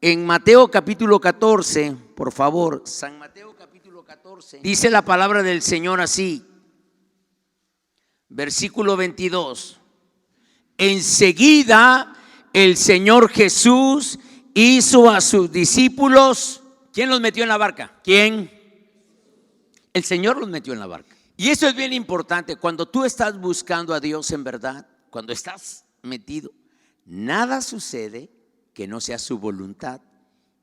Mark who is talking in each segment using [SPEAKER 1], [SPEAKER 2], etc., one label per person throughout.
[SPEAKER 1] En Mateo capítulo 14, por favor, San Mateo capítulo 14, dice la palabra del Señor así, versículo 22. Enseguida el Señor Jesús hizo a sus discípulos. ¿Quién los metió en la barca? ¿Quién? El Señor los metió en la barca. Y eso es bien importante. Cuando tú estás buscando a Dios en verdad, cuando estás metido, nada sucede que no sea su voluntad.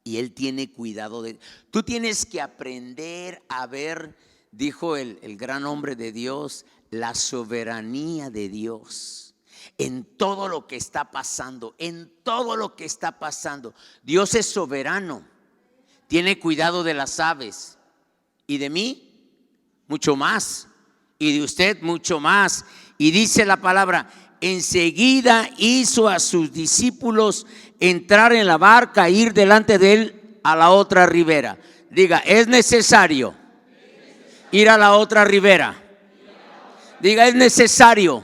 [SPEAKER 1] Y Él tiene cuidado de. Tú tienes que aprender a ver, dijo el gran hombre de Dios, la soberanía de Dios en todo lo que está pasando, en todo lo que está pasando. Dios es soberano, tiene cuidado de las aves y de mí mucho más, y de usted mucho más. Y dice la palabra, enseguida hizo a sus discípulos entrar en la barca, ir delante de Él a la otra ribera. Diga, es necesario ir a la otra ribera. Diga, es necesario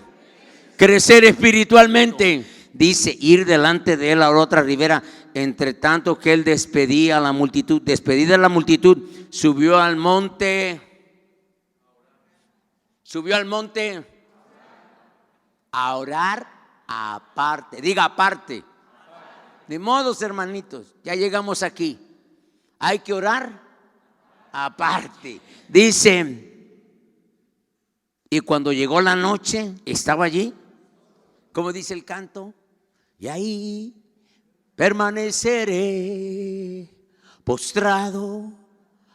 [SPEAKER 1] crecer espiritualmente. Dice, ir delante de Él a la otra ribera. Entre tanto que Él despedía a la multitud, despedida la multitud, subió al monte a orar aparte. Diga, aparte. De modos, hermanitos, ya llegamos aquí. Hay que orar aparte. Dice, y cuando llegó la noche, estaba allí, como dice el canto, y ahí permaneceré postrado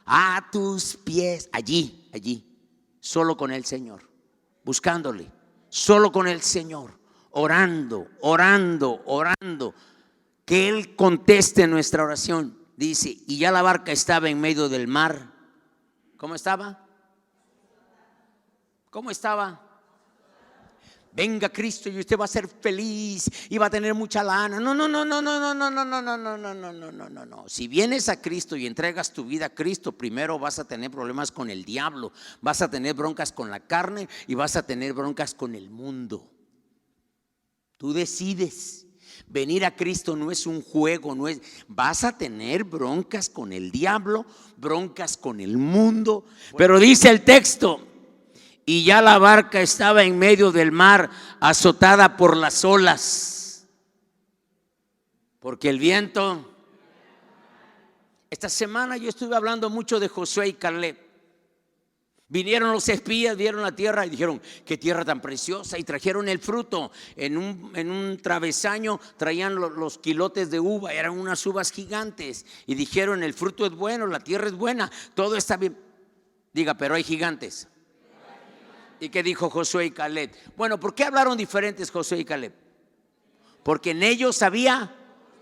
[SPEAKER 1] a tus pies. Allí, solo con el Señor, buscándole, solo con el Señor, orando, que Él conteste nuestra oración. Dice, y ya la barca estaba en medio del mar. ¿Cómo estaba? ¿Cómo estaba? Venga Cristo y usted va a ser feliz y va a tener mucha lana. No. Si vienes a Cristo y entregas tu vida a Cristo, primero vas a tener problemas con el diablo, vas a tener broncas con la carne y vas a tener broncas con el mundo. Tú decides. Venir a Cristo no es un juego, no es. Vas a tener broncas con el diablo, broncas con el mundo. Pero dice el texto, y ya la barca estaba en medio del mar, azotada por las olas, porque el viento. Esta semana yo estuve hablando mucho de Josué y Caleb. Vinieron los espías, vieron la tierra y dijeron, qué tierra tan preciosa, y trajeron el fruto. En un travesaño traían los quilotes de uva, eran unas uvas gigantes, y dijeron, el fruto es bueno, la tierra es buena, todo está bien. Diga, pero hay gigantes. ¿Y qué dijo Josué y Caleb? Bueno, ¿por qué hablaron diferentes Josué y Caleb? Porque en ellos había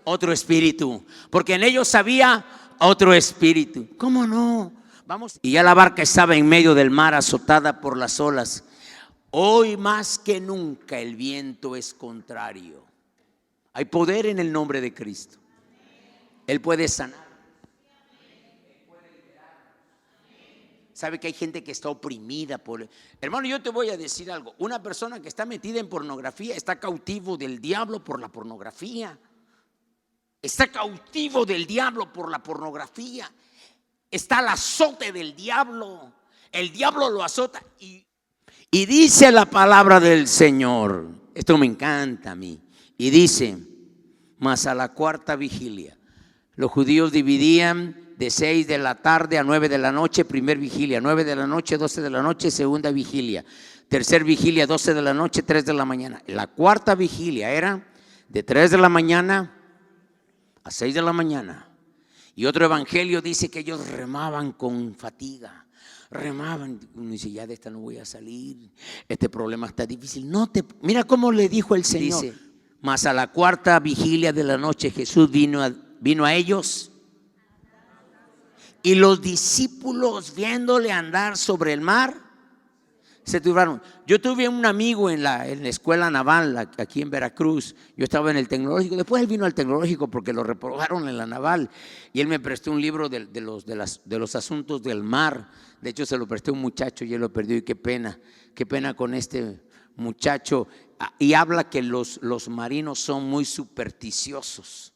[SPEAKER 1] otro espíritu. Porque en ellos había otro espíritu. ¿Cómo no? Vamos. Y ya la barca estaba en medio del mar, azotada por las olas. Hoy más que nunca el viento es contrario. Hay poder en el nombre de Cristo. Él puede sanar. Sabe que hay gente que está oprimida por. Hermano, yo te voy a decir algo. Una persona que está metida en pornografía está cautivo del diablo por la pornografía. Está cautivo del diablo por la pornografía. Está al azote del diablo. El diablo lo azota. Y dice la palabra del Señor. Esto me encanta a mí. Y dice, mas a la cuarta vigilia, los judíos dividían de 6 de la tarde a 9 de la noche, primer vigilia, 9 de la noche, 12 de la noche, segunda vigilia, tercer vigilia, 12 de la noche, 3 de la mañana. La cuarta vigilia era de 3 de la mañana a 6 de la mañana. Y otro evangelio dice que ellos remaban con fatiga, remaban. Uno dice, ya de esta no voy a salir, este problema está difícil. Mira cómo le dijo el Señor. Dice, mas a la cuarta vigilia de la noche Jesús vino a ellos. Y los discípulos, viéndole andar sobre el mar, se turbaron. Yo tuve un amigo en la escuela naval aquí en Veracruz. Yo estaba en el tecnológico. Después él vino al tecnológico porque lo reprobaron en la naval. Y él me prestó un libro de los asuntos del mar. De hecho, se lo presté a un muchacho y él lo perdió. Y qué pena con este muchacho. Y habla que los marinos son muy supersticiosos.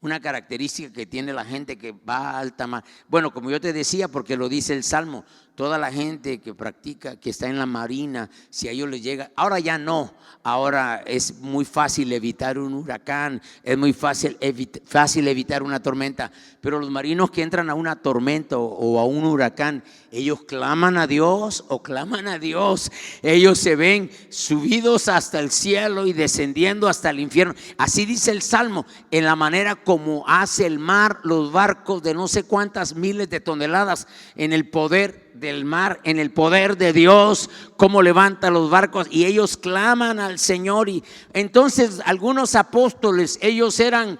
[SPEAKER 1] Una característica que tiene la gente que va a alta mar. Bueno, como yo te decía, porque lo dice el Salmo, toda la gente que practica, que está en la marina, si a ellos les llega, ahora ya no, ahora es muy fácil evitar un huracán, es muy fácil evitar una tormenta, pero los marinos que entran a una tormenta o a un huracán, ellos claman a Dios o claman a Dios, ellos se ven subidos hasta el cielo y descendiendo hasta el infierno. Así dice el Salmo, en la manera como hace el mar los barcos de no sé cuántas miles de toneladas en el poder del mar, en el poder de Dios, cómo levanta los barcos, y ellos claman al Señor. Y entonces algunos apóstoles, ellos eran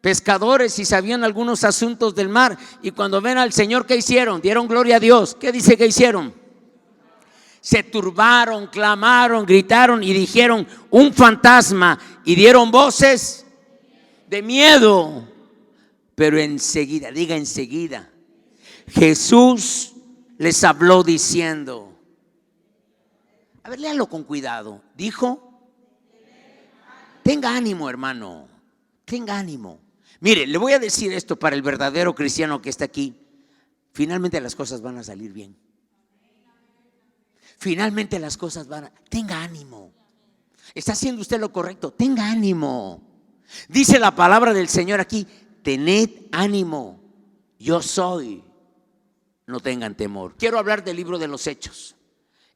[SPEAKER 1] pescadores y sabían algunos asuntos del mar, y cuando ven al Señor, ¿qué hicieron? Dieron gloria a Dios. ¿Qué dice que hicieron? Se turbaron, clamaron, gritaron y dijeron: un fantasma, y dieron voces de miedo. Pero enseguida, diga enseguida, Jesús les habló diciendo, a ver, léalo con cuidado. Dijo: tenga ánimo, hermano, tenga ánimo. Mire, le voy a decir esto para el verdadero cristiano que está aquí. Finalmente las cosas van a salir bien. Finalmente las cosas van a... Tenga ánimo. Está haciendo usted lo correcto. Tenga ánimo. Dice la palabra del Señor aquí: tened ánimo, yo soy. No tengan temor. Quiero hablar del libro de los Hechos.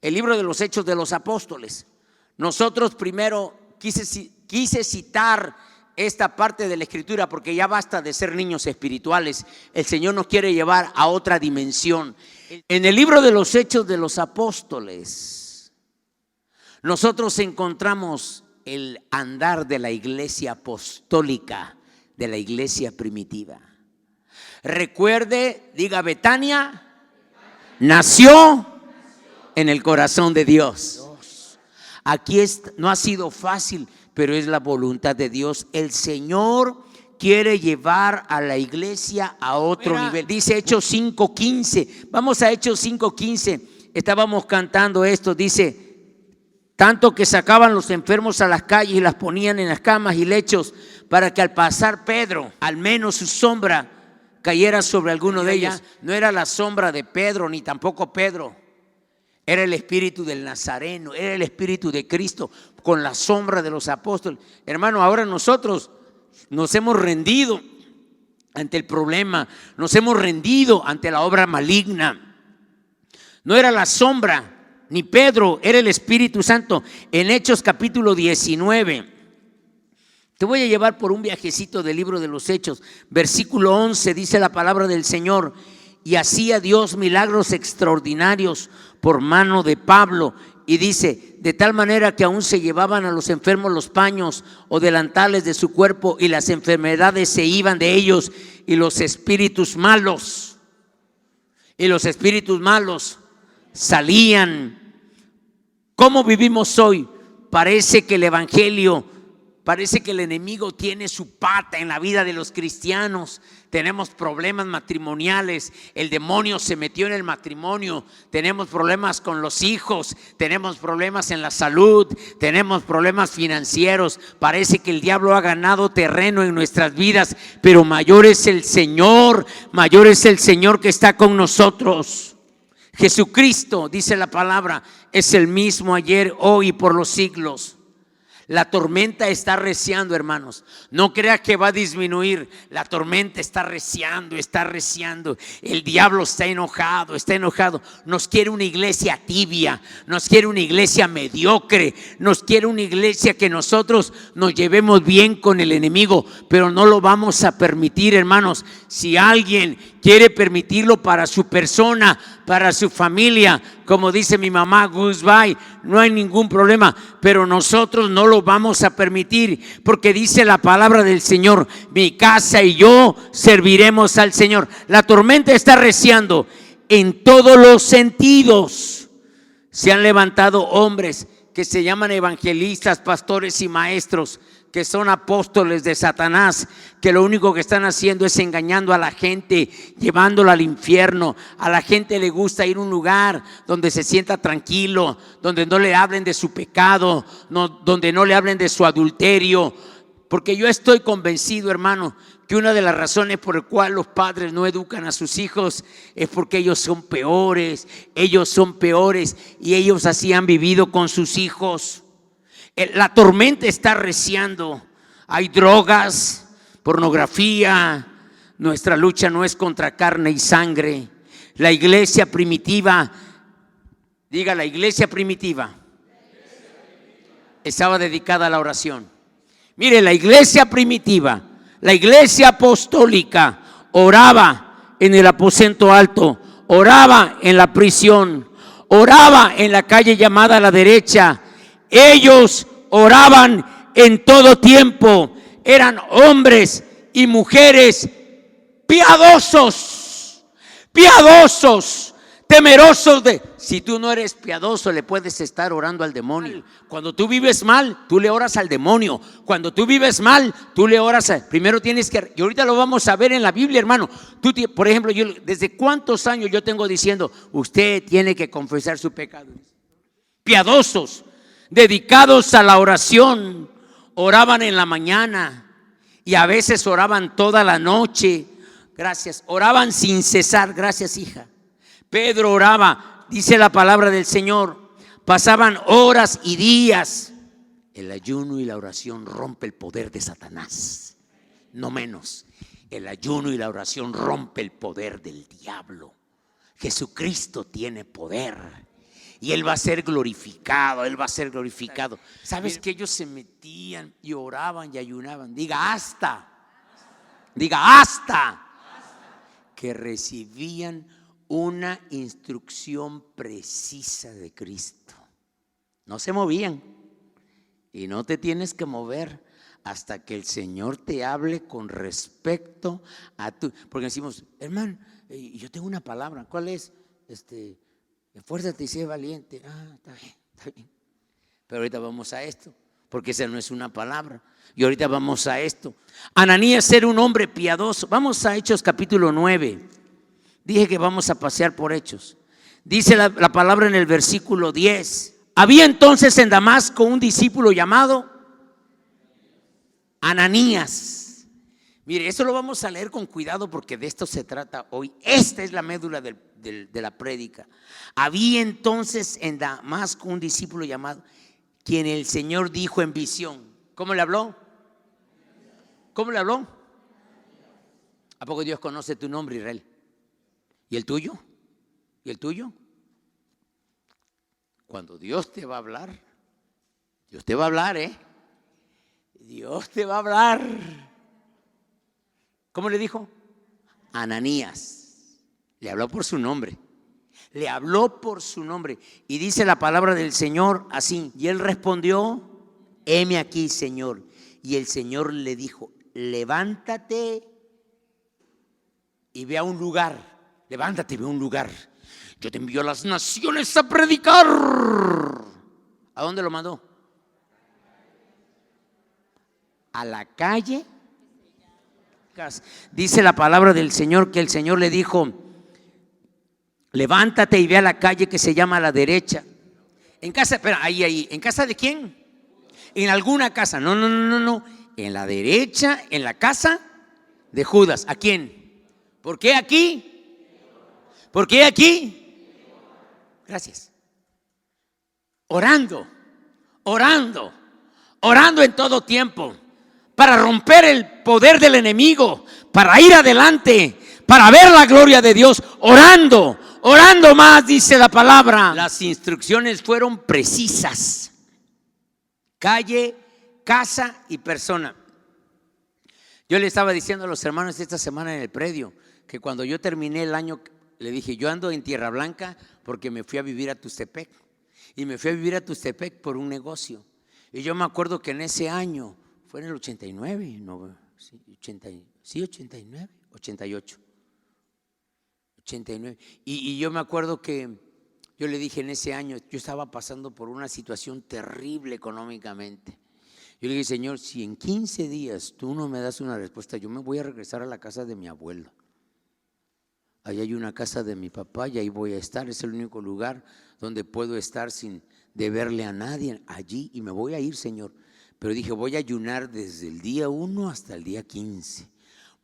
[SPEAKER 1] El libro de los Hechos de los Apóstoles. Nosotros primero quise citar esta parte de la Escritura porque ya basta de ser niños espirituales. El Señor nos quiere llevar a otra dimensión. En el libro de los Hechos de los Apóstoles, nosotros encontramos el andar de la iglesia apostólica, de la iglesia primitiva. Recuerde, diga, Betania nació en el corazón de Dios. Aquí no ha sido fácil, pero es la voluntad de Dios. El Señor quiere llevar a la iglesia a otro nivel. Dice Hechos 5:15. Vamos a Hechos 5:15. Estábamos cantando esto. Dice: tanto que sacaban los enfermos a las calles y las ponían en las camas y lechos, para que al pasar Pedro, al menos su sombra cayera sobre alguno de ellos. No era la sombra de Pedro, ni tampoco Pedro. Era el espíritu del Nazareno, era el espíritu de Cristo con la sombra de los apóstoles. Hermano, ahora nosotros nos hemos rendido ante el problema, nos hemos rendido ante la obra maligna. No era la sombra ni Pedro, era el Espíritu Santo. En Hechos capítulo 19, te voy a llevar por un viajecito del libro de los Hechos. Versículo 11 dice la palabra del Señor: y hacía Dios milagros extraordinarios por mano de Pablo. Y dice: de tal manera que aún se llevaban a los enfermos los paños o delantales de su cuerpo, y las enfermedades se iban de ellos, y los espíritus malos salían. ¿Cómo vivimos hoy? Parece que el evangelio, parece que el enemigo tiene su pata en la vida de los cristianos. Tenemos problemas matrimoniales, el demonio se metió en el matrimonio, tenemos problemas con los hijos, tenemos problemas en la salud, tenemos problemas financieros. Parece que el diablo ha ganado terreno en nuestras vidas, pero mayor es el Señor que está con nosotros. Jesucristo, dice la palabra, es el mismo ayer, hoy y por los siglos. La tormenta está arreciando, hermanos. No crea que va a disminuir. La tormenta está arreciando. El diablo está enojado. Nos quiere una iglesia tibia, nos quiere una iglesia mediocre, nos quiere una iglesia que nosotros nos llevemos bien con el enemigo, pero no lo vamos a permitir, hermanos. Si alguien quiere permitirlo para su persona, para su familia, como dice mi mamá, goodbye, no hay ningún problema, pero nosotros no lo vamos a permitir, porque dice la palabra del Señor: mi casa y yo serviremos al Señor. La tormenta está arreciando en todos los sentidos. Se han levantado hombres que se llaman evangelistas, pastores y maestros, que son apóstoles de Satanás, que lo único que están haciendo es engañando a la gente, llevándola al infierno. A la gente le gusta ir a un lugar donde se sienta tranquilo, donde no le hablen de su pecado, donde no le hablen de su adulterio. Porque yo estoy convencido, hermano, que una de las razones por las cuales los padres no educan a sus hijos es porque ellos son peores y ellos así han vivido con sus hijos. La tormenta está arreciando, hay drogas, pornografía. Nuestra lucha no es contra carne y sangre. La iglesia primitiva, diga, la iglesia primitiva estaba dedicada a la oración. Mire, la iglesia primitiva, la iglesia apostólica oraba en el aposento alto, oraba en la prisión, oraba en la calle llamada a la derecha. Ellos oraban en todo tiempo. Eran hombres y mujeres piadosos, temerosos de... Si tú no eres piadoso, le puedes estar orando al demonio. Cuando tú vives mal, tú le oras al demonio. Cuando tú vives mal, tú le oras primero tienes que... Y ahorita lo vamos a ver en la Biblia, hermano. Tú, por ejemplo, yo desde cuántos años yo tengo diciendo, usted tiene que confesar su pecado. Piadosos, dedicados a la oración. Oraban en la mañana y a veces oraban toda la noche. Gracias. Oraban sin cesar. Gracias, hija. Pedro oraba, dice la palabra del Señor. Pasaban horas y días. El ayuno y la oración rompe el poder de Satanás. No menos. El ayuno y la oración rompe el poder del diablo. Jesucristo tiene poder. Y Él va a ser glorificado, Él va a ser glorificado. ¿Sabes que ellos se metían y oraban y ayunaban? Diga hasta que recibían una instrucción precisa de Cristo. No se movían y no te tienes que mover hasta que el Señor te hable con respecto a tu... Porque decimos, hermano, yo tengo una palabra. ¿Cuál es? Esfuérzate y sé valiente. Está bien. Pero ahorita vamos a esto, porque esa no es una palabra. Y ahorita vamos a esto. Ananías era un hombre piadoso. Vamos a Hechos capítulo 9. Dije que vamos a pasear por Hechos. Dice la palabra en el versículo 10. Había entonces en Damasco un discípulo llamado Ananías. Mire, eso lo vamos a leer con cuidado porque de esto se trata hoy. Esta es la médula de la prédica. Había entonces en Damasco un discípulo llamado, quien el Señor dijo en visión. ¿Cómo le habló? ¿Cómo le habló? ¿A poco Dios conoce tu nombre, Israel? ¿Y el tuyo? ¿Y el tuyo? Cuando Dios te va a hablar, Dios te va a hablar, Dios te va a hablar. ¿Cómo le dijo? Ananías. Le habló por su nombre. Le habló por su nombre. Y dice la palabra del Señor así. Y él respondió, heme aquí, Señor. Y el Señor le dijo, levántate y ve a un lugar. Levántate y ve a un lugar. Yo te envío a las naciones a predicar. ¿A dónde lo mandó? A la calle. Dice la palabra del Señor que el Señor le dijo, levántate y ve a la calle que se llama a la derecha. En casa, espera, ahí. ¿En casa de quién? En alguna casa. No. En la derecha, en la casa de Judas. ¿A quién? ¿Por qué aquí? ¿Por qué aquí? Gracias. Orando en todo tiempo. Para romper el poder del enemigo, para ir adelante, para ver la gloria de Dios, orando más, dice la palabra. Las instrucciones fueron precisas. Calle, casa y persona. Yo le estaba diciendo a los hermanos esta semana en el predio que cuando yo terminé el año, le dije, yo ando en Tierra Blanca porque me fui a vivir a Tustepec. Y me fui a vivir a Tustepec por un negocio. Y yo me acuerdo que en ese año, fue en el 89, no, sí, 89, 88. 89. Y yo me acuerdo que yo le dije en ese año, yo estaba pasando por una situación terrible económicamente. Yo le dije, Señor, si en 15 días tú no me das una respuesta, yo me voy a regresar a la casa de mi abuelo. Allá hay una casa de mi papá y ahí voy a estar. Es el único lugar donde puedo estar sin deberle a nadie allí y me voy a ir, Señor. Pero dije, voy a ayunar desde el día 1 hasta el día 15.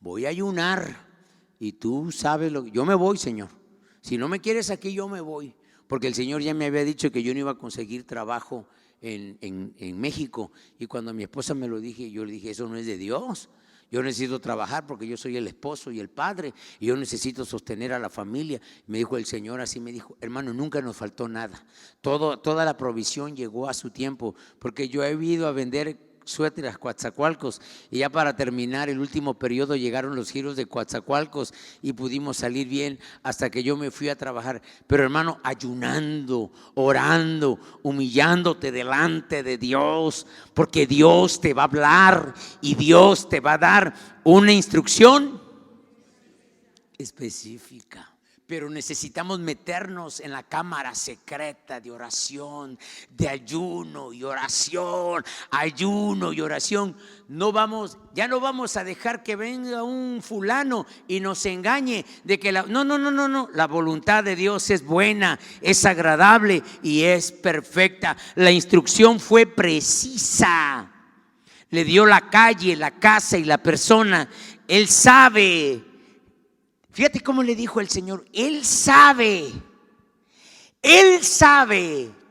[SPEAKER 1] Voy a ayunar y tú sabes lo que… Yo me voy, Señor. Si no me quieres aquí, yo me voy. Porque el Señor ya me había dicho que yo no iba a conseguir trabajo en México. Y cuando mi esposa me lo dije, yo le dije, eso no es de Dios. Yo necesito trabajar porque yo soy el esposo y el padre y yo necesito sostener a la familia. Me dijo el Señor, así me dijo, hermano, nunca nos faltó nada. Toda la provisión llegó a su tiempo, porque yo he ido a vender suéteres a Coatzacoalcos y ya para terminar el último periodo llegaron los giros de Coatzacoalcos y pudimos salir bien hasta que yo me fui a trabajar. Pero hermano, ayunando, orando, humillándote delante de Dios, porque Dios te va a hablar y Dios te va a dar una instrucción específica. Pero necesitamos meternos en la cámara secreta de oración, de ayuno y oración, ayuno y oración. Ya no vamos a dejar que venga un fulano y nos engañe de que no. La voluntad de Dios es buena, es agradable y es perfecta. La instrucción fue precisa. Le dio la calle, la casa y la persona. Él sabe. Fíjate cómo le dijo el Señor, Él sabe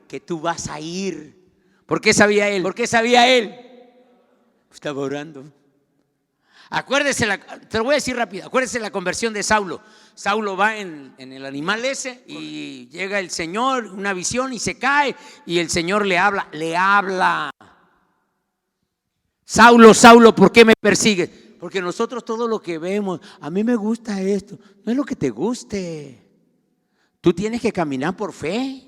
[SPEAKER 1] que tú vas a ir. ¿Por qué sabía Él? ¿Por qué sabía Él? Estaba orando. Acuérdese, te lo voy a decir rápido, acuérdese la conversión de Saulo. Saulo va en el animal ese y llega el Señor, una visión y se cae y el Señor le habla. Saulo, Saulo, ¿por qué me persigues? Porque nosotros todo lo que vemos, a mí me gusta esto, no es lo que te guste. Tú tienes que caminar por fe.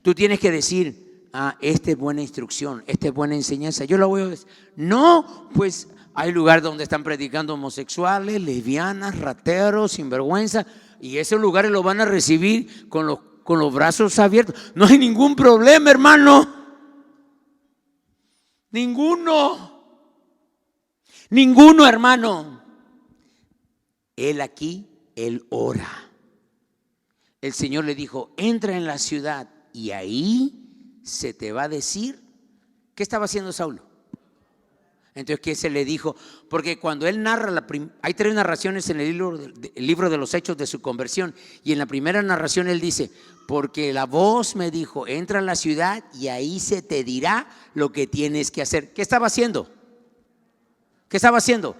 [SPEAKER 1] Tú tienes que decir, esta es buena instrucción, esta es buena enseñanza, yo la voy a decir. No, pues hay lugares donde están predicando homosexuales, lesbianas, rateros, sinvergüenza, y esos lugares lo van a recibir con los brazos abiertos. No hay ningún problema, hermano. Ninguno, hermano. Él aquí, él ora. El Señor le dijo, entra en la ciudad y ahí se te va a decir. ¿Qué estaba haciendo Saulo? Entonces, ¿qué se le dijo? Porque cuando él narra, hay 3 narraciones en el libro de los Hechos de su conversión. Y en la primera narración él dice, porque la voz me dijo, entra en la ciudad y ahí se te dirá lo que tienes que hacer. ¿Qué estaba haciendo? ¿Qué estaba haciendo?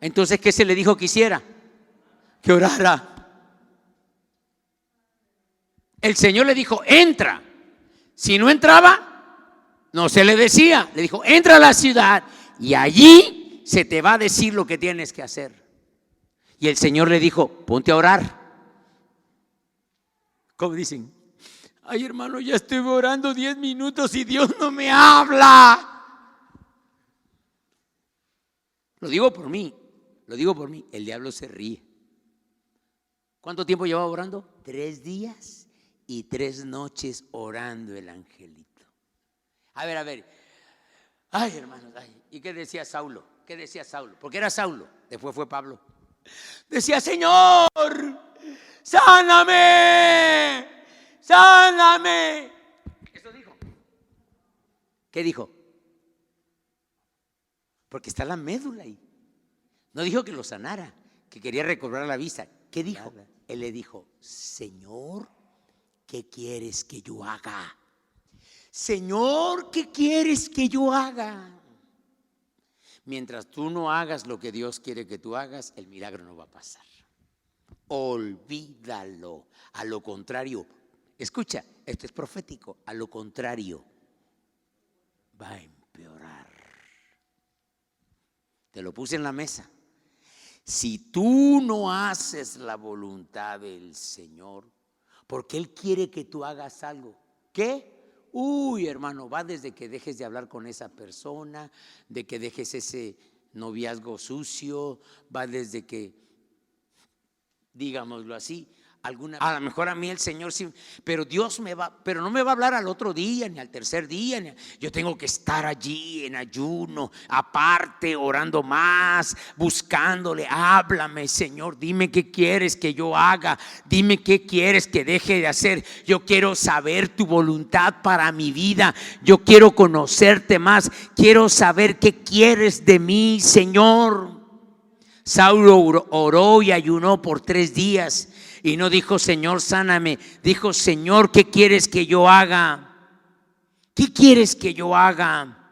[SPEAKER 1] Entonces, ¿qué se le dijo que hiciera? Que orara. El Señor le dijo, entra. Si no entraba, no se le decía. Le dijo, entra a la ciudad y allí se te va a decir lo que tienes que hacer. Y el Señor le dijo, ponte a orar. ¿Cómo dicen? Ay, hermano, ya estoy orando 10 minutos y Dios no me habla. Lo digo por mí, el diablo se ríe. ¿Cuánto tiempo llevaba orando? 3 días y 3 noches orando el angelito. A ver. Ay, hermanos, ¿y qué decía Saulo? Porque era Saulo, después fue Pablo. Decía, Señor, sáname. Eso dijo. ¿Qué dijo? Porque está la médula ahí. No dijo que lo sanara, que quería recobrar la vista. ¿Qué dijo? Él le dijo, Señor, ¿qué quieres que yo haga? Señor, ¿qué quieres que yo haga? Mientras tú no hagas lo que Dios quiere que tú hagas, el milagro no va a pasar. Olvídalo. A lo contrario, escucha, esto es profético. A lo contrario, va a empeorar. Te lo puse en la mesa. Si tú no haces la voluntad del Señor, porque Él quiere que tú hagas algo, ¿qué? Uy, hermano, va desde que dejes de hablar con esa persona, de que dejes ese noviazgo sucio, va desde que, digámoslo así, A lo mejor a mí el Señor sí, pero pero no me va a hablar al otro día, ni al tercer día. Yo tengo que estar allí en ayuno, aparte, orando más, buscándole. Háblame, Señor, dime qué quieres que yo haga, dime qué quieres que deje de hacer. Yo quiero saber tu voluntad para mi vida. Yo quiero conocerte más, quiero saber qué quieres de mí, Señor. Saulo oró y ayunó por 3 días y no dijo: Señor, sáname. Dijo: Señor, ¿qué quieres que yo haga? ¿Qué quieres que yo haga?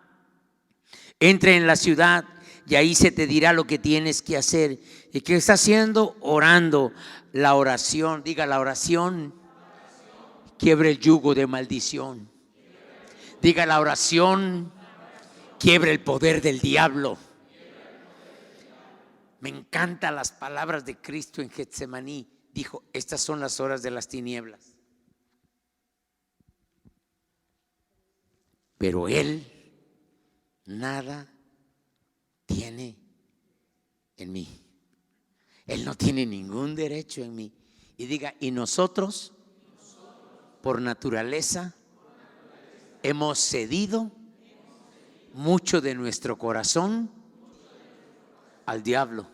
[SPEAKER 1] Entra en la ciudad y ahí se te dirá lo que tienes que hacer. ¿Y qué está haciendo? Orando. La oración, diga, la oración quiebra el yugo de maldición. Diga, la oración quiebra el poder del diablo. Me encantan las palabras de Cristo en Getsemaní. Dijo: estas son las horas de las tinieblas. Pero Él nada tiene en mí. Él no tiene ningún derecho en mí. Y diga: y nosotros, por naturaleza, hemos cedido mucho de nuestro corazón al diablo.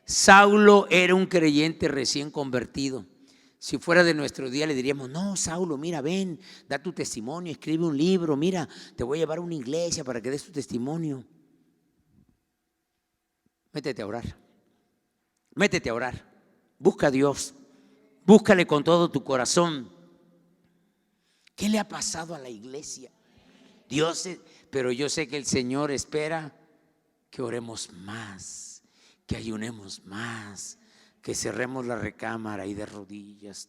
[SPEAKER 1] Saulo era un creyente recién convertido. Si fuera de nuestro día le diríamos: no, Saulo, mira, ven, da tu testimonio, escribe un libro, mira, te voy a llevar a una iglesia para que des tu testimonio. Métete a orar, métete a orar, busca a Dios, búscale con todo tu corazón. ¿Qué le ha pasado a la iglesia? Pero yo sé que el Señor espera que oremos más, que ayunemos más, que cerremos la recámara y de rodillas,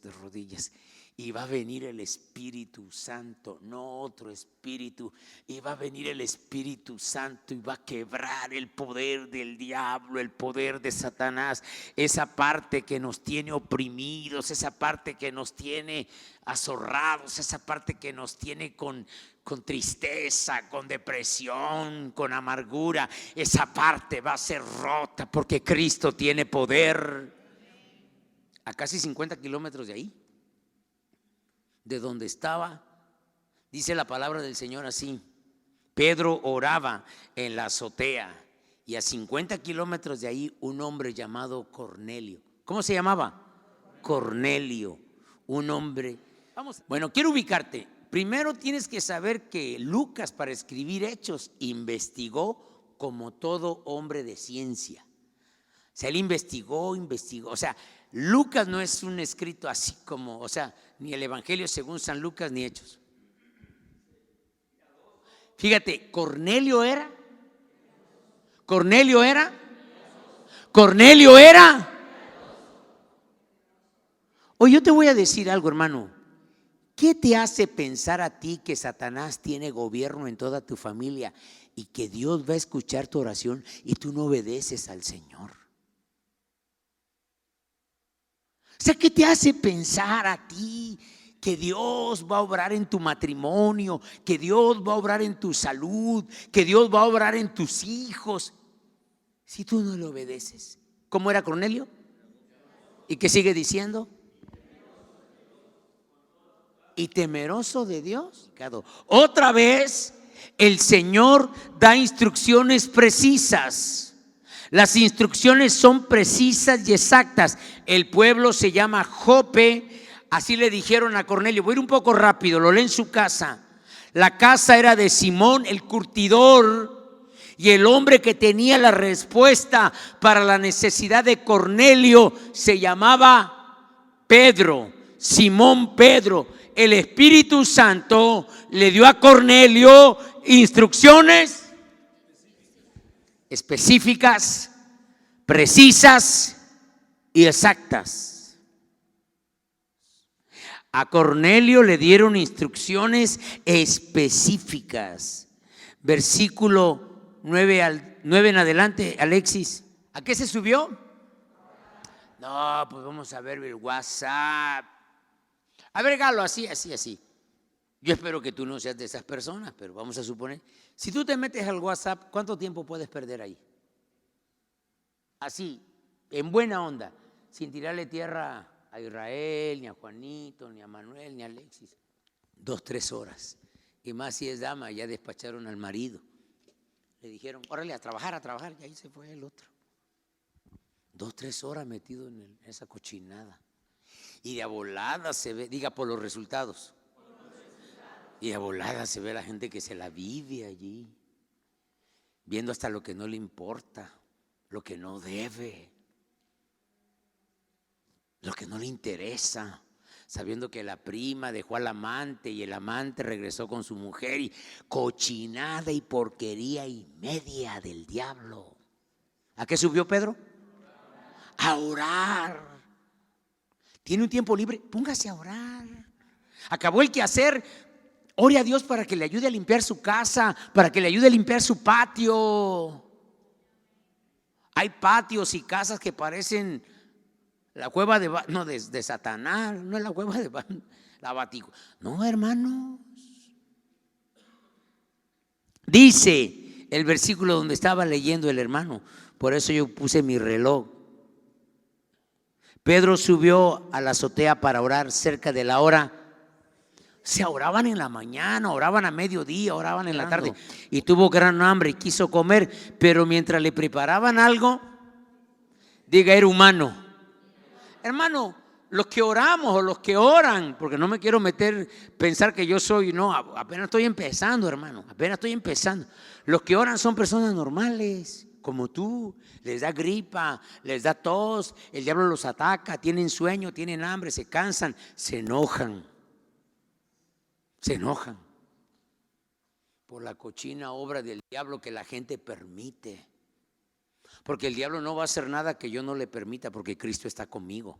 [SPEAKER 1] y va a venir el Espíritu Santo, no otro espíritu, y va a venir el Espíritu Santo y va a quebrar el poder del diablo, el poder de Satanás, esa parte que nos tiene oprimidos, esa parte que nos tiene azorrados, esa parte que nos tiene con tristeza, con depresión, con amargura. Esa parte va a ser rota porque Cristo tiene poder. A casi 50 kilómetros de ahí, de donde estaba, dice la palabra del Señor así: Pedro oraba en la azotea y a 50 kilómetros de ahí un hombre llamado Cornelio. ¿Cómo se llamaba? Cornelio, un hombre. Bueno, quiero ubicarte. Primero tienes que saber que Lucas, para escribir Hechos, investigó como todo hombre de ciencia. O sea, él investigó. O sea, Lucas no es un escrito así como, o sea, ni el Evangelio según San Lucas ni Hechos. Fíjate, Cornelio era. Oye, yo te voy a decir algo, hermano. ¿Qué te hace pensar a ti que Satanás tiene gobierno en toda tu familia y que Dios va a escuchar tu oración y tú no obedeces al Señor? O sea, ¿qué te hace pensar a ti que Dios va a obrar en tu matrimonio, que Dios va a obrar en tu salud, que Dios va a obrar en tus hijos, si tú no le obedeces? ¿Cómo era Cornelio? ¿Y qué sigue diciendo? Y temeroso de Dios. Otra vez el Señor da instrucciones precisas. Las instrucciones son precisas y exactas. El pueblo se llama Jope, así le dijeron a Cornelio. Voy a ir un poco rápido, lo lee en su casa. La casa era de Simón el curtidor, y el hombre que tenía la respuesta para la necesidad de Cornelio se llamaba Pedro, Simón Pedro. El Espíritu Santo le dio a Cornelio instrucciones específicas, precisas y exactas. A Cornelio le dieron instrucciones específicas. Versículo 9 en adelante, Alexis. ¿A qué se subió? No, pues vamos a ver el WhatsApp. A ver, Galo, así. Yo espero que tú no seas de esas personas, pero vamos a suponer. Si tú te metes al WhatsApp, ¿cuánto tiempo puedes perder ahí? Así, en buena onda, sin tirarle tierra a Israel, ni a Juanito, ni a Manuel, ni a Alexis. 2, 3 horas. Y más si es dama, ya despacharon al marido. Le dijeron, órale, a trabajar, y ahí se fue el otro. 2, 3 horas metido en esa cochinada. Y de a volada se ve, diga, por los resultados. Y de a volada se ve la gente que se la vive allí, viendo hasta lo que no le importa, lo que no debe, lo que no le interesa, sabiendo que la prima dejó al amante y el amante regresó con su mujer, y cochinada y porquería y media del diablo. ¿A qué subió Pedro? A orar. ¿Tiene un tiempo libre? Póngase a orar. Acabó el quehacer, ore a Dios para que le ayude a limpiar su casa, para que le ayude a limpiar su patio. Hay patios y casas que parecen la cueva de Satanás, no es la cueva de la Batico. No, hermanos. Dice el versículo donde estaba leyendo el hermano, por eso yo puse mi reloj. Pedro subió a la azotea para orar cerca de la hora. Se oraban en la mañana, oraban a mediodía, oraban en la tarde. Y tuvo gran hambre y quiso comer, pero mientras le preparaban algo, diga, era humano. Hermano, los que oramos o los que oran, porque no me quiero pensar que yo soy, no, apenas estoy empezando, hermano, apenas estoy empezando. Los que oran son personas normales, como tú. Les da gripa, les da tos, el diablo los ataca, tienen sueño, tienen hambre, se cansan, se enojan por la cochina obra del diablo que la gente permite. Porque el diablo no va a hacer nada que yo no le permita, porque Cristo está conmigo.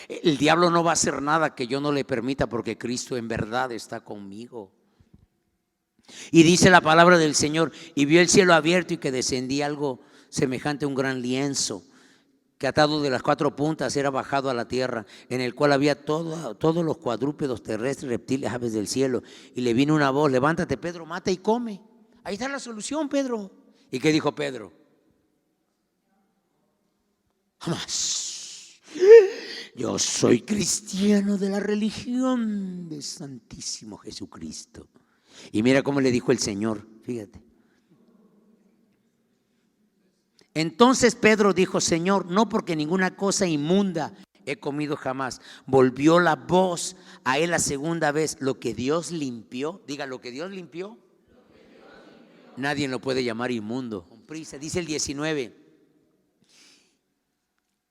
[SPEAKER 1] El diablo no va a hacer nada que yo no le permita, porque Cristo en verdad está conmigo. Y dice la palabra del Señor, y vio el cielo abierto y que descendía algo semejante a un gran lienzo, que atado de las 4 puntas era bajado a la tierra, en el cual había todos los cuadrúpedos terrestres, reptiles, aves del cielo. Y le vino una voz, levántate Pedro, mata y come. Ahí está la solución, Pedro. ¿Y qué dijo Pedro? Jamás. Yo soy cristiano de la religión de Santísimo Jesucristo. Y mira cómo le dijo el Señor, fíjate. Entonces Pedro dijo, Señor, no, porque ninguna cosa inmunda he comido jamás. Volvió la voz a él la segunda vez. Lo que Dios limpió, diga, lo que Dios limpió, nadie lo puede llamar inmundo. Con prisa, dice el 19.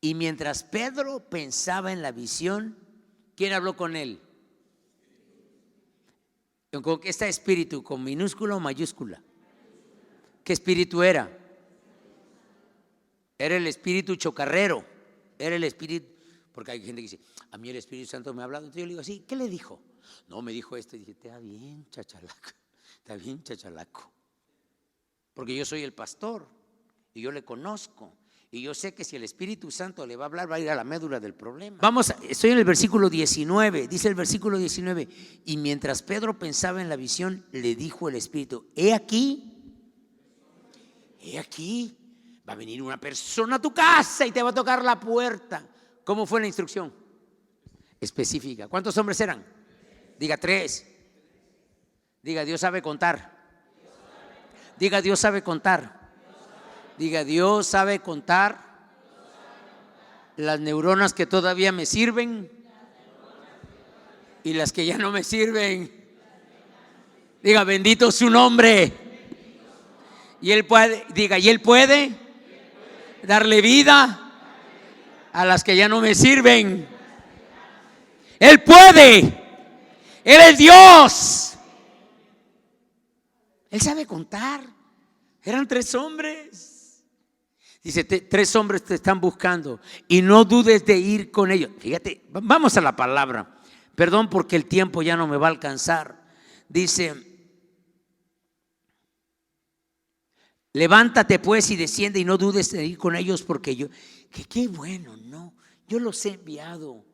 [SPEAKER 1] Y mientras Pedro pensaba en la visión, ¿quién habló con él? ¿Con qué está espíritu? ¿Con minúscula o mayúscula? ¿Qué espíritu era? Era el espíritu chocarrero. Era el espíritu, porque hay gente que dice, a mí el Espíritu Santo me ha hablado. Entonces yo le digo, sí, ¿qué le dijo? No, me dijo esto. Y dije, está bien, chachalaco. Porque yo soy el pastor y yo le conozco. Y yo sé que si el Espíritu Santo le va a hablar, va a ir a la médula del problema. Estoy en el versículo 19, dice el versículo 19. Y mientras Pedro pensaba en la visión, le dijo el Espíritu, he aquí, va a venir una persona a tu casa y te va a tocar la puerta. ¿Cómo fue la instrucción? Específica. ¿Cuántos hombres eran? Diga 3. Diga, Dios sabe contar. Diga, Dios sabe contar. Diga, Dios sabe contar las neuronas que todavía me sirven y las que ya no me sirven. Diga, bendito su nombre. Y Él puede, diga, y Él puede darle vida a las que ya no me sirven. Él puede. Él es Dios. Él sabe contar. Eran 3 hombres. Dice, 3 hombres te están buscando y no dudes de ir con ellos. Fíjate, vamos a la palabra. Perdón porque el tiempo ya no me va a alcanzar. Dice, levántate pues y desciende y no dudes de ir con ellos, porque yo, que qué bueno, no, yo los he enviado.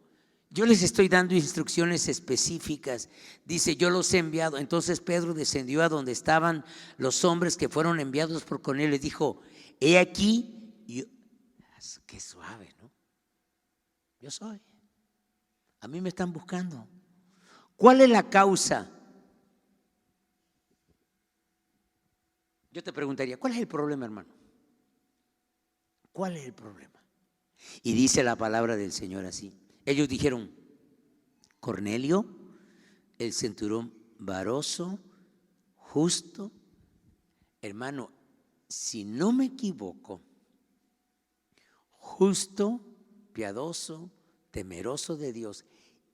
[SPEAKER 1] Yo les estoy dando instrucciones específicas. Dice, yo los he enviado. Entonces Pedro descendió a donde estaban los hombres que fueron enviados por Cornelio y dijo, he aquí, qué suave, ¿no? Yo soy. A mí me están buscando. ¿Cuál es la causa? Yo te preguntaría, ¿cuál es el problema, hermano? ¿Cuál es el problema? Y dice la palabra del Señor así. Ellos dijeron, Cornelio, el centurión varoso, justo. Hermano, si no me equivoco, justo, piadoso, temeroso de Dios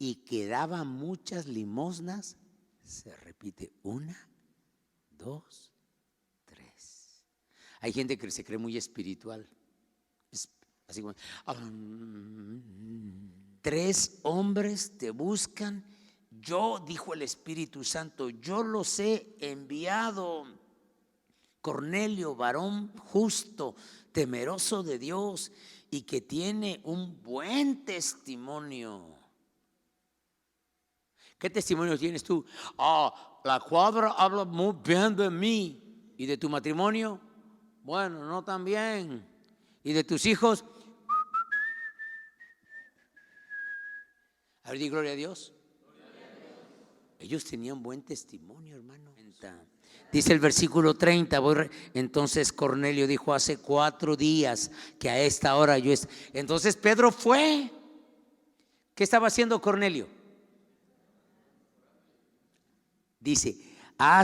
[SPEAKER 1] y que daba muchas limosnas, se repite 1, 2, 3. Hay gente que se cree muy espiritual. Así como, 3 hombres te buscan. Yo, dijo el Espíritu Santo, yo los he enviado. Cornelio, varón justo, temeroso de Dios y que tiene un buen testimonio. ¿Qué testimonio tienes tú? La cuadra habla muy bien de mí. ¿Y de tu matrimonio? Bueno, no tan bien. ¿Y de tus hijos? A ver, di gloria a Dios. Ellos tenían buen testimonio, hermano. Dice el versículo 30, entonces Cornelio dijo, hace 4 días que a esta hora yo Entonces Pedro fue. ¿Qué estaba haciendo Cornelio? Dice, a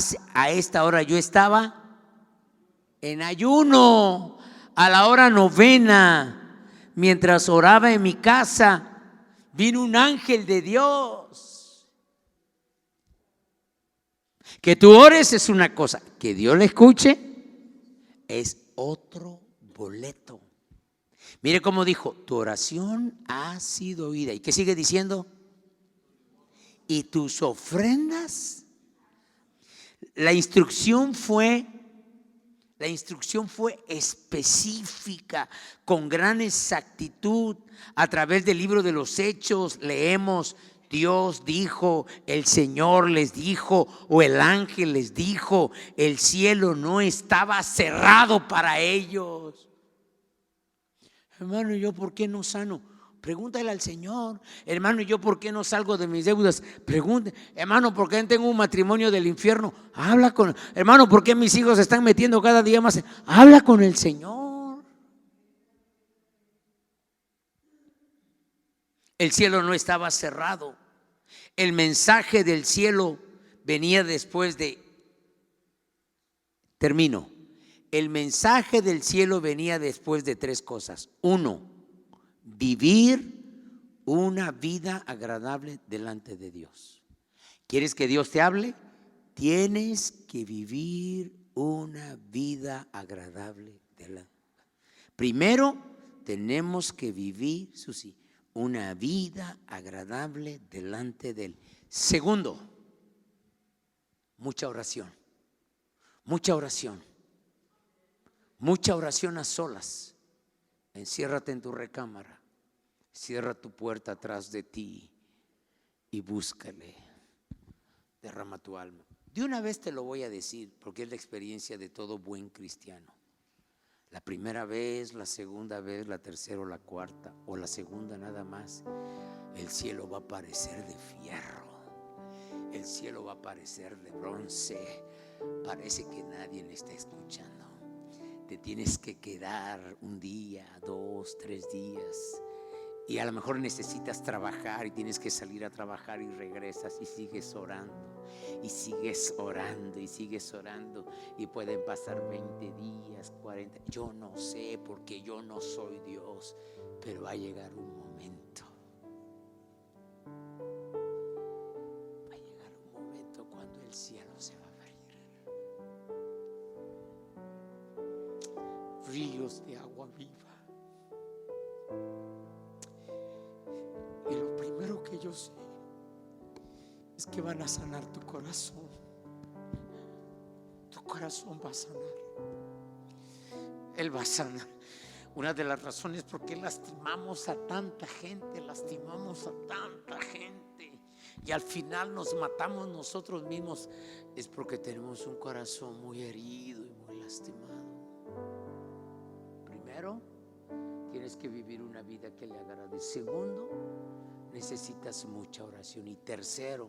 [SPEAKER 1] esta hora yo estaba en ayuno, a la hora 9, mientras oraba en mi casa, vino un ángel de Dios. Que tú ores es una cosa, que Dios le escuche es otro boleto. Mire cómo dijo, tu oración ha sido oída. ¿Y qué sigue diciendo? Y tus ofrendas. La instrucción fue específica, con gran exactitud. A través del libro de los Hechos leemos, Dios dijo, el Señor les dijo, o el ángel les dijo, el cielo no estaba cerrado para ellos. Hermano, ¿yo por qué no sano? Pregúntale al Señor. Hermano, ¿yo por qué no salgo de mis deudas? Pregúntale. Hermano, ¿por qué tengo un matrimonio del infierno? Habla con. Hermano, ¿por qué mis hijos se están metiendo cada día más? Habla con el Señor. El cielo no estaba cerrado. El mensaje del cielo venía después de. Termino. El mensaje del cielo venía después de 3 cosas. 1, vivir una vida agradable delante de Dios. ¿Quieres que Dios te hable? Tienes que vivir una vida agradable delante. Primero, tenemos que vivir, Susi, una vida agradable delante de Él. Segundo, mucha oración. Mucha oración. Mucha oración a solas. Enciérrate en tu recámara. Cierra tu puerta atrás de ti y búscale. Derrama tu alma. De una vez te lo voy a decir, porque es la experiencia de todo buen cristiano. La primera vez, la segunda vez, la tercera o la cuarta, o la segunda nada más, el cielo va a parecer de fierro. El cielo va a parecer de bronce. Parece que nadie le está escuchando. Te tienes que quedar 1 día, 2, 3 días. Y a lo mejor necesitas trabajar y tienes que salir a trabajar y regresas y sigues orando. Y sigues orando y sigues orando. Y pueden pasar 20 días, 40. Yo no sé porque yo no soy Dios. Pero va a llegar un momento. Va a llegar un momento cuando el cielo se va a abrir. Ríos de agua viva. Y lo primero que yo sé es que van a sanar tu corazón. Tu corazón va a sanar. Él va a sanar. Una de las razones por qué lastimamos a tanta gente, y al final nos matamos nosotros mismos, es porque tenemos un corazón muy herido y muy lastimado. Primero, tienes tienes que vivir una vida que le agrade. Segundo, necesitas mucha oración. Y tercero,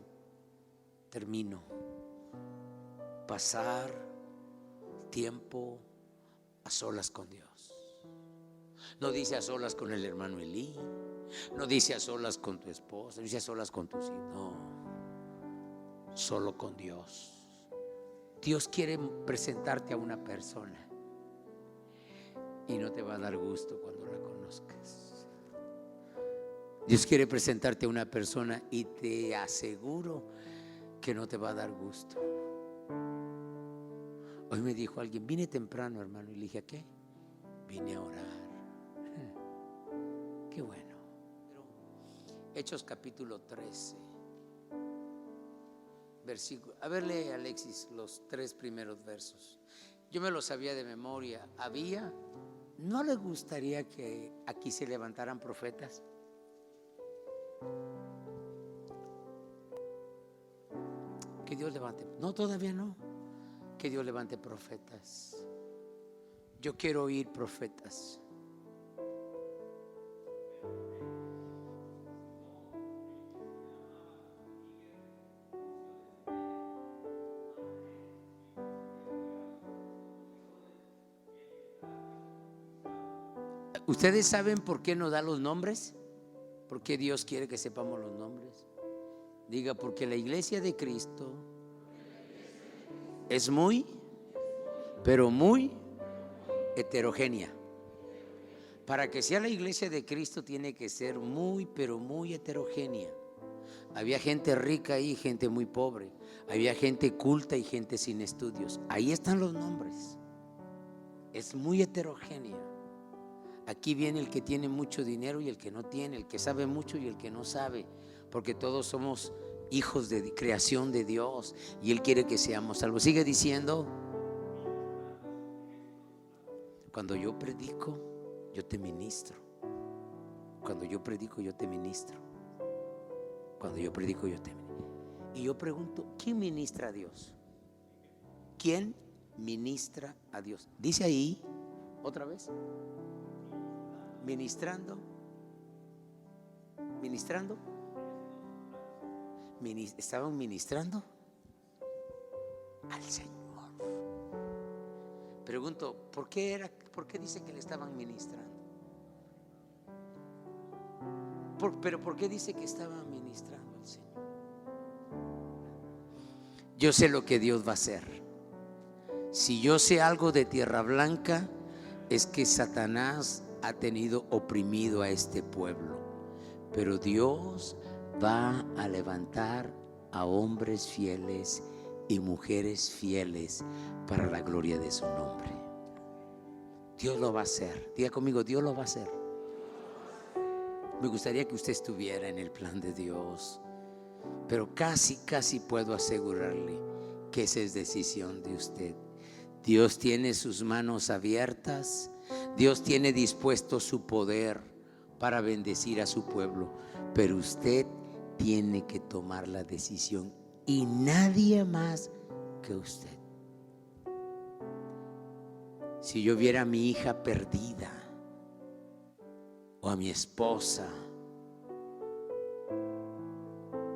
[SPEAKER 1] termino, pasar tiempo a solas con Dios. No dice a solas con el hermano Elí, no dice a solas con tu esposa, no dice a solas con tus hijos, no, solo con Dios. Dios quiere presentarte a una persona y no te va a dar gusto cuando la conozcas. Dios quiere presentarte a una persona y te aseguro que no te va a dar gusto. Hoy me dijo alguien, vine temprano, hermano, y le dije, ¿a qué? Vine a orar. Qué bueno. Hechos capítulo 13, versículo. A ver, lee, Alexis, los 3 primeros versos. Yo me los sabía de memoria. ¿No le gustaría que aquí se levantaran profetas? Que Dios levante. No, todavía no. Que Dios levante profetas. Yo quiero oír profetas. ¿Ustedes saben por qué nos da los nombres? ¿Por qué Dios quiere que sepamos los nombres? Diga, porque la iglesia de Cristo es muy, pero muy heterogénea. Para que sea la iglesia de Cristo tiene que ser muy, pero muy heterogénea. Había gente rica ahí, gente muy pobre. Había gente culta y gente sin estudios. Ahí están los nombres. Es muy heterogénea. Aquí viene el que tiene mucho dinero y el que no tiene, el que sabe mucho y el que no sabe, porque todos somos hijos de creación de Dios y Él quiere que seamos salvos. Sigue diciendo, cuando yo predico, yo te ministro. Cuando yo predico, yo te ministro. Cuando yo predico, yo te ministro. Y yo pregunto, ¿quién ministra a Dios? ¿Quién ministra a Dios? Dice ahí, otra vez, ministrando. Estaban ministrando al Señor. Pregunto, ¿por qué dice que le estaban ministrando? Pero ¿por qué dice que estaban ministrando al Señor? Yo sé lo que Dios va a hacer. Si yo sé algo de Tierra Blanca, es que Satanás ha tenido oprimido a este pueblo, pero Dios va a levantar a hombres fieles y mujeres fieles para la gloria de su nombre. Dios lo va a hacer. Diga conmigo, Dios lo va a hacer. Me gustaría que usted estuviera en el plan de Dios, pero casi puedo asegurarle que esa es decisión de usted. Dios tiene sus manos abiertas. Dios tiene dispuesto su poder para bendecir a su pueblo, pero usted tiene que tomar la decisión y nadie más que usted. Si yo viera a mi hija perdida o a mi esposa,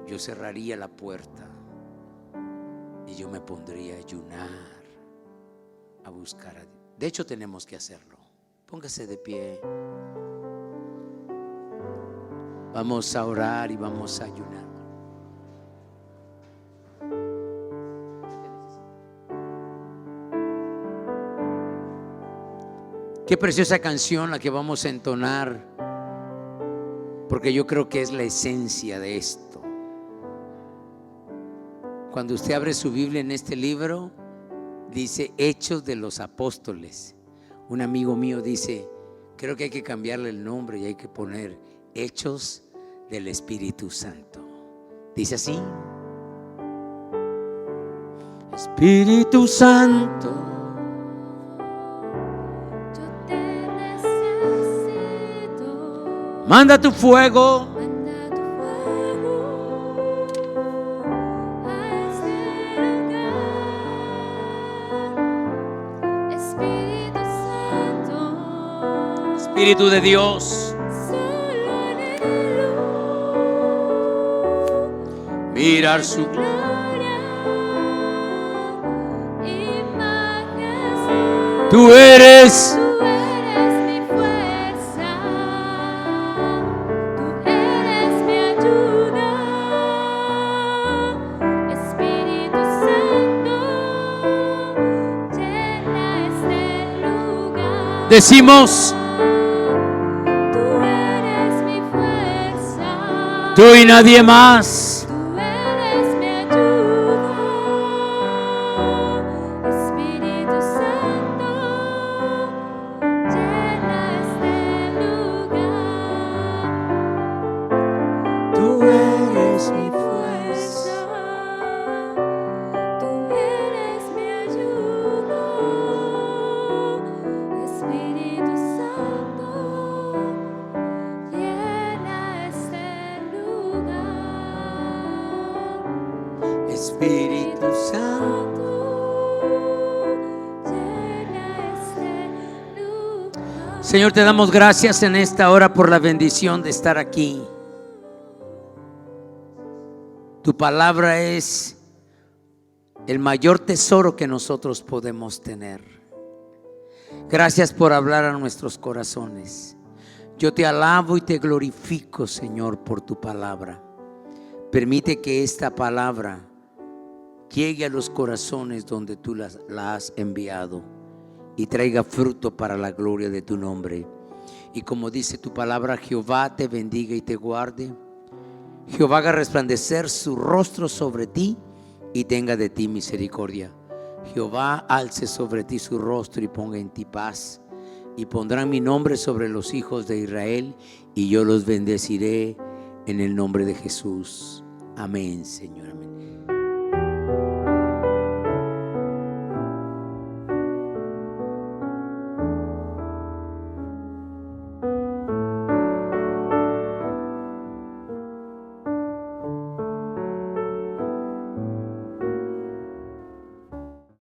[SPEAKER 1] yo cerraría la puerta y yo me pondría a ayunar, a buscar a Dios. De hecho, tenemos que hacerlo. Póngase de pie. Vamos a orar y vamos a ayunar. Qué preciosa canción la que vamos a entonar, porque yo creo que es la esencia de esto. Cuando usted abre su Biblia en este libro, dice Hechos de los Apóstoles. Un amigo mío dice, creo que hay que cambiarle el nombre y hay que poner Hechos del Espíritu Santo. Dice así: Espíritu Santo,
[SPEAKER 2] yo te necesito.
[SPEAKER 1] manda tu fuego
[SPEAKER 2] Manda tu fuego a este lugar. Espíritu Santo,
[SPEAKER 1] Espíritu de Dios,
[SPEAKER 2] solo anhelo
[SPEAKER 1] mirar su
[SPEAKER 2] gloria y majestad.
[SPEAKER 1] Tú eres
[SPEAKER 2] Tú eres mi fuerza, tú eres mi ayuda, Espíritu Santo, llena este lugar.
[SPEAKER 1] Decimos,
[SPEAKER 2] Tú eres mi fuerza,
[SPEAKER 1] tú y nadie más.
[SPEAKER 2] tú eres mi ayuda, Espíritu Santo, llena este lugar.
[SPEAKER 1] Tú eres mi
[SPEAKER 2] Fuerza, tú eres mi ayuda, Espíritu Santo, llena este lugar.
[SPEAKER 1] Espíritu Santo.
[SPEAKER 2] Llena este lugar.
[SPEAKER 1] Señor, te damos gracias en esta hora por la bendición de estar aquí. Tu palabra es el mayor tesoro que nosotros podemos tener. Gracias por hablar a nuestros corazones. Yo te alabo y te glorifico, Señor, por tu palabra. Permite que esta palabra llegue a los corazones donde tú la has enviado y traiga fruto para la gloria de tu nombre. Y como dice tu palabra, Jehová te bendiga y te guarde. Jehová haga resplandecer su rostro sobre ti y tenga de ti misericordia. Jehová alce sobre ti su rostro y ponga en ti paz. Y pondrán mi nombre sobre los hijos de Israel y yo los bendeciré en el nombre de Jesús. Amén, Señor. Amén.